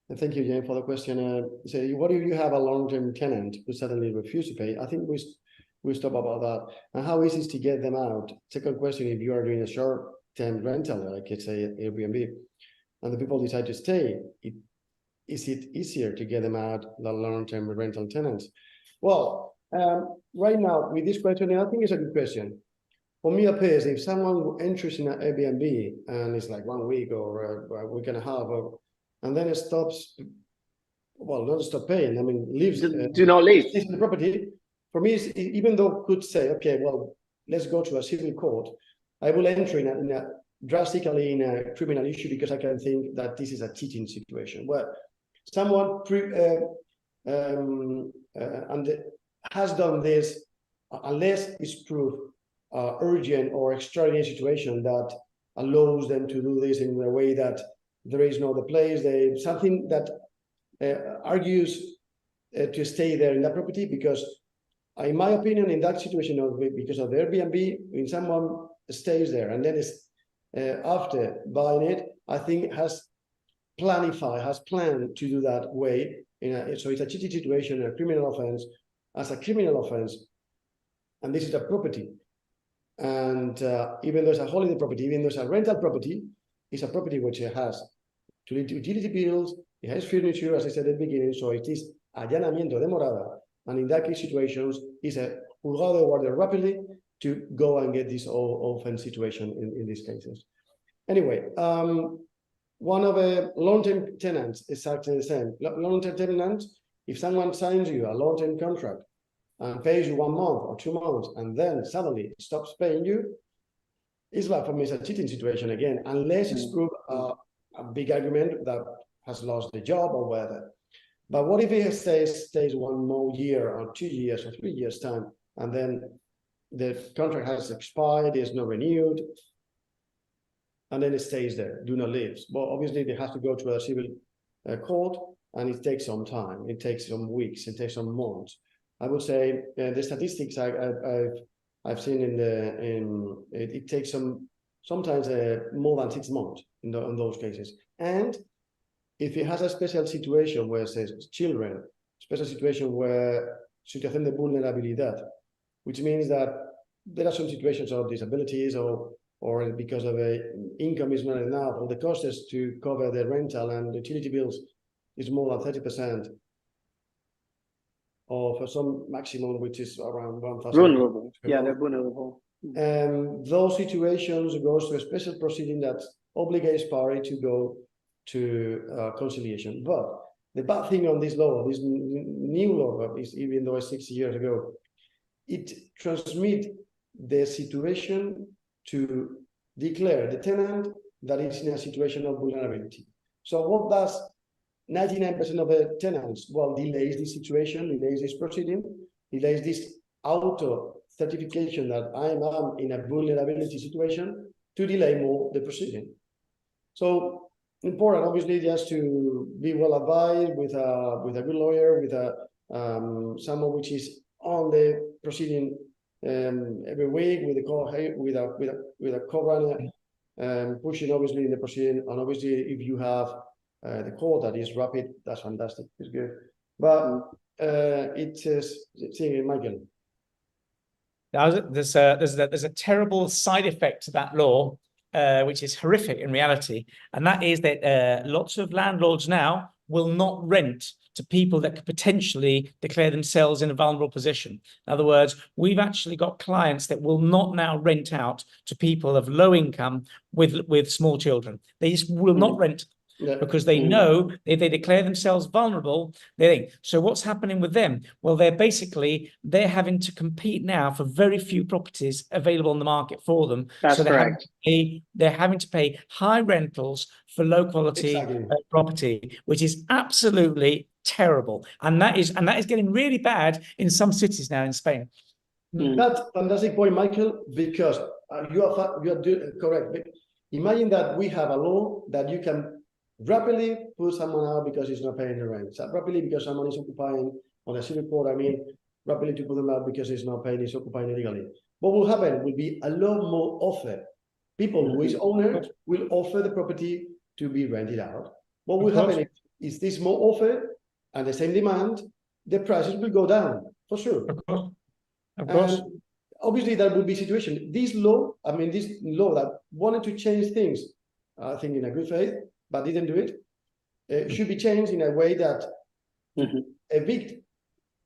And thank you, Jane, for the question. What if you have a long-term tenant who suddenly refuses to pay? I think we'll stop about that. And how easy is to get them out? Second question, if you are doing a short-term rental, like it's a Airbnb, and the people decide to stay, is it easier to get them out than long-term rental tenants? Well, right now, with this question, I think it's a good question. For me, it appears if someone enters in an Airbnb and it's like 1 week or a week and a half, and then it stops, well, not stop paying, I mean, leaves. Do not leave. In the property, for me, even though could say, okay, well, let's go to a civil court, I will enter drastically in a criminal issue because I can think that this is a cheating situation where someone has done this unless it's proved urgent or extraordinary situation that allows them to do this in a way that there is no other place. Something that argues to stay there in that property, because in my opinion, in that situation, because of the Airbnb, when someone stays there and then is after buying it, I think has planned to do that way. So it's a cheating situation, a criminal offense, as a criminal offense, and this is a property. And even though it's a holiday property, even though it's a rental property, it's a property which has utility bills, it has furniture, as I said at the beginning, so it is allanamiento de morada. And in that case situations, it's a juzgado de guardia rapidly to go and get this offense situation in these cases. Anyway, one of the long-term tenants is exactly the same. Long-term tenants, if someone signs you a long-term contract and pays you 1 month or 2 months, and then suddenly stops paying you, it's like, for me, it's a cheating situation again, unless it's proved a big argument that has lost the job or whatever. But what if it stays 1 more year or 2 years or 3 years time, and then the contract has expired, is not renewed, and then it stays there, do not leave? Well, obviously they have to go to a civil court, and it takes some time. It takes some weeks. It takes some months. I would say the statistics I've seen it takes sometimes more than 6 months in those cases. And if it has a special situation where it says children, special situation where situación de vulnerabilidad, which means that there are some situations of disabilities or because of income is not enough, or the costs to cover the rental and utility bills is more than 30%, or for some maximum, which is around 1,000. Vulnerable. Yeah, they're vulnerable. Those situations goes to a special proceeding that obligates party to go to conciliation. But the bad thing on this law, this new law, is even though it's 6 years ago, it transmits the situation to declare the tenant that is in a situation of vulnerability. So what does 99% of the tenants? Well, delays this situation, delays this proceeding, delays this auto certification that I am in a vulnerability situation to delay more the proceeding. So important, obviously, just to be well advised with a good lawyer, with someone which is on the proceeding every week with a co-runner pushing obviously in the proceeding. And obviously, if you have the court that is rapid, that's fantastic. It's good. But it says, Michael. There's a terrible side effect to that law, which is horrific in reality, and that is that lots of landlords now will not rent to people that could potentially declare themselves in a vulnerable position. In other words, we've actually got clients that will not now rent out to people of low income with small children. They just will not rent. Yeah. Because they know if they declare themselves vulnerable, so what's happening with them? Well, they're having to compete now for very few properties available on the market for them. That's so correct. They're having to pay high rentals for low quality property, which is absolutely terrible. And that is getting really bad in some cities now in Spain. That's a fantastic point, Michael, because you are correct. But imagine that we have a law that you can rapidly put someone out because he's not paying the rent. So rapidly because someone is occupying on a civil court, rapidly to put them out because he's not paying, he's occupying illegally. What will happen will be a lot more offer. People who is owners will offer the property to be rented out. What will happen is this more offer and the same demand, the prices will go down for sure. Of course. And obviously, there would be situation. This law that wanted to change things, I think in a good faith, but didn't do it, should be changed in a way that evict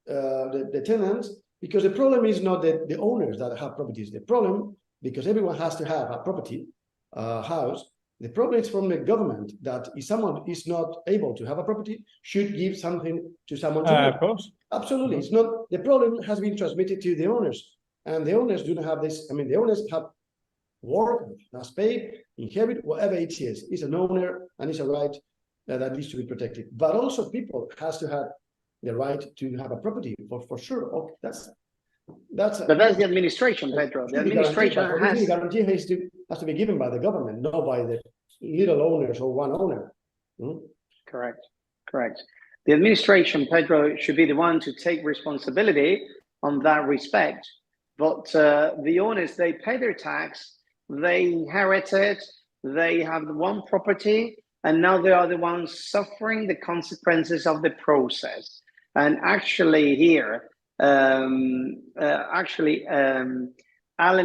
the tenants, because the problem is not the owners that have properties. The problem, because everyone has to have a property, house, the problem is from the government, that if someone is not able to have a property, should give something to someone to live. Of course. Absolutely. It's not, the problem has been transmitted to the owners, and the owners do not have this. I mean, the owners have work, has paid, inherit, whatever it is. It's an owner and it's a right that needs to be protected. But also people has to have the right to have a property for sure. Okay, that's But that's the administration, Pedro. The administration has guarantee has to be given by the government, not by the little owners or one owner. Correct. The administration, Pedro, should be the one to take responsibility on that respect. But the owners, they pay their tax, they inherit it, they have the one property, and now they are the ones suffering the consequences of the process. And actually here, Alan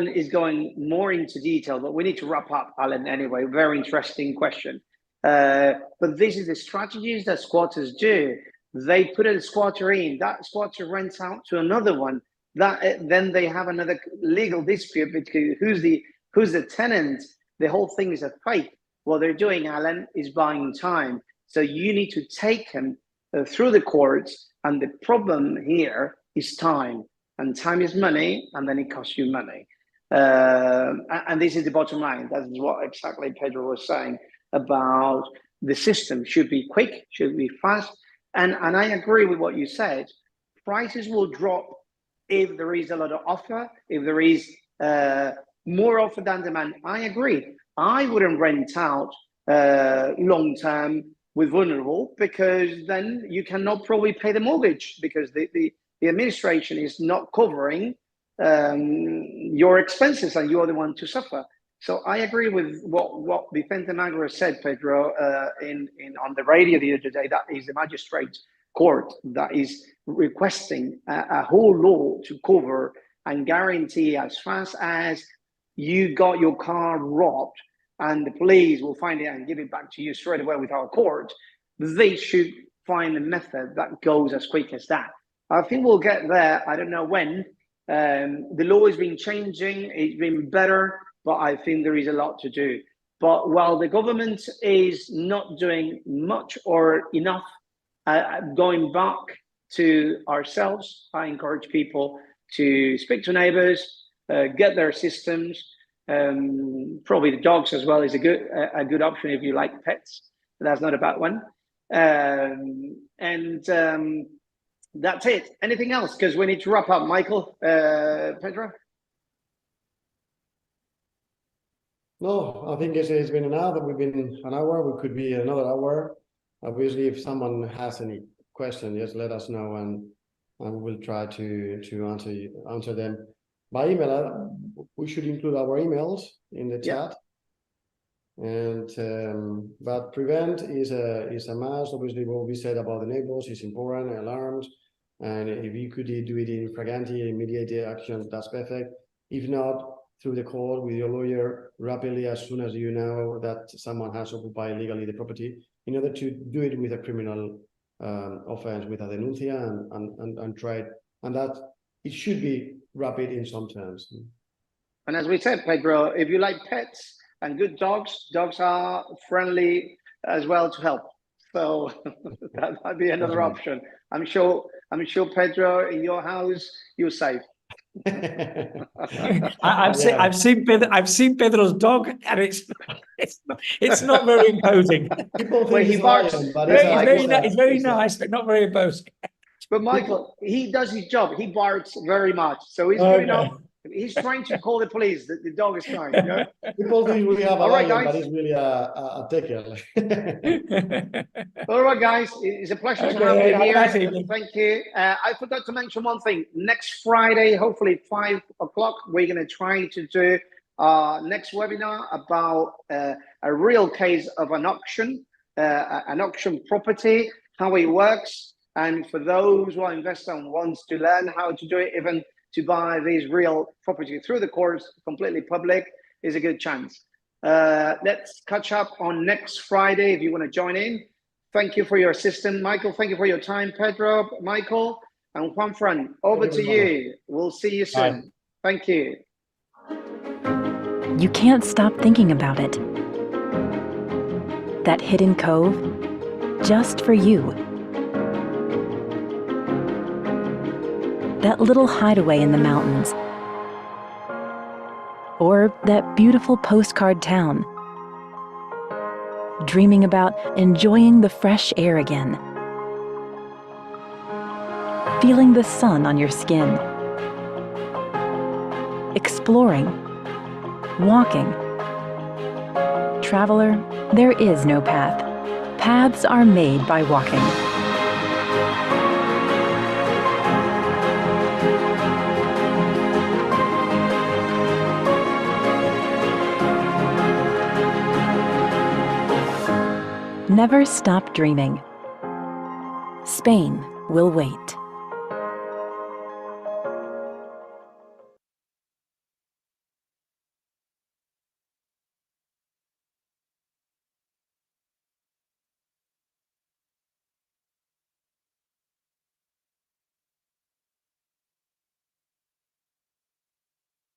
is going more into detail, but we need to wrap up, Alan, anyway. Very interesting question. But this is the strategies that squatters do. They put a squatter in, that squatter rents out to another one. Then they have another legal dispute because who's the tenant. The whole thing is a fake. What they're doing, Alan, is buying time. So you need to take them through the courts, and the problem here is time, and time is money, and then it costs you money. And this is the bottom line. That is what exactly Pedro was saying about the system should be quick, should be fast. And I agree with what you said. Prices will drop if there is a lot of offer, if there is more offer than demand. I agree. I wouldn't rent out long term with vulnerable, because then you cannot probably pay the mortgage, because the administration is not covering your expenses, and you are the one to suffer. So I agree with what Vicente Magro said, Pedro, on the radio the other day. That is the magistrate court that is requesting a whole law to cover and guarantee, as fast as you got your car robbed and the police will find it and give it back to you straight away without court, they should find a method that goes as quick as that. I think we'll get there. I don't know when. The law has been changing, it's been better, but I think there is a lot to do. But while the government is not doing much or enough, going back to ourselves, I encourage people to speak to neighbors, get their systems. Probably the dogs as well is a good option if you like pets. That's not a bad one. That's it. Anything else? Because we need to wrap up, Michael. Pedro? No, I think it's been an hour. We've been an hour. We could be another hour. Obviously, if someone has any question, just let us know, and we'll try to answer them by email. We should include our emails in the chat. And but prevent is a must. Obviously, what we said about the neighbors is important. Alarms, and if you could do it in flagrante, immediate action, that's perfect. If not, through the court with your lawyer rapidly, as soon as you know that someone has occupied illegally the property, in order to do it with a criminal offense, with a denuncia, and try it, and that it should be rapid in some terms. And as we said, Pedro, if you like pets and good dogs are friendly as well to help. So that might be another option. I'm sure, Pedro, in your house, you're safe. I've seen Pedro's dog, and it's not very imposing. People think he barks, but it's very nice, but not very imposing. But Michael, he does his job. He barks very much, so he's good enough. He's trying to call the police. The dog is trying. You know? People think we have a lion, but it's really a ticker. All right, guys. It's a pleasure to have you here. Thank you. I forgot to mention one thing. Next Friday, hopefully 5 o'clock, we're going to try to do next webinar about a real case of an auction property, how it works. And for those who are investors and wants to learn how to do it even to buy these real property through the courts, completely public, is a good chance. Let's catch up on next Friday if you want to join in. Thank you for your assistance, Michael. Thank you for your time, Pedro, Michael, and Juanfran. Over to you. We'll see you soon. Bye. Thank you. You can't stop thinking about it. That hidden cove, just for you. That little hideaway in the mountains. Or that beautiful postcard town. Dreaming about enjoying the fresh air again. Feeling the sun on your skin. Exploring. Walking. Traveler, there is no path. Paths are made by walking. Never stop dreaming. Spain will wait.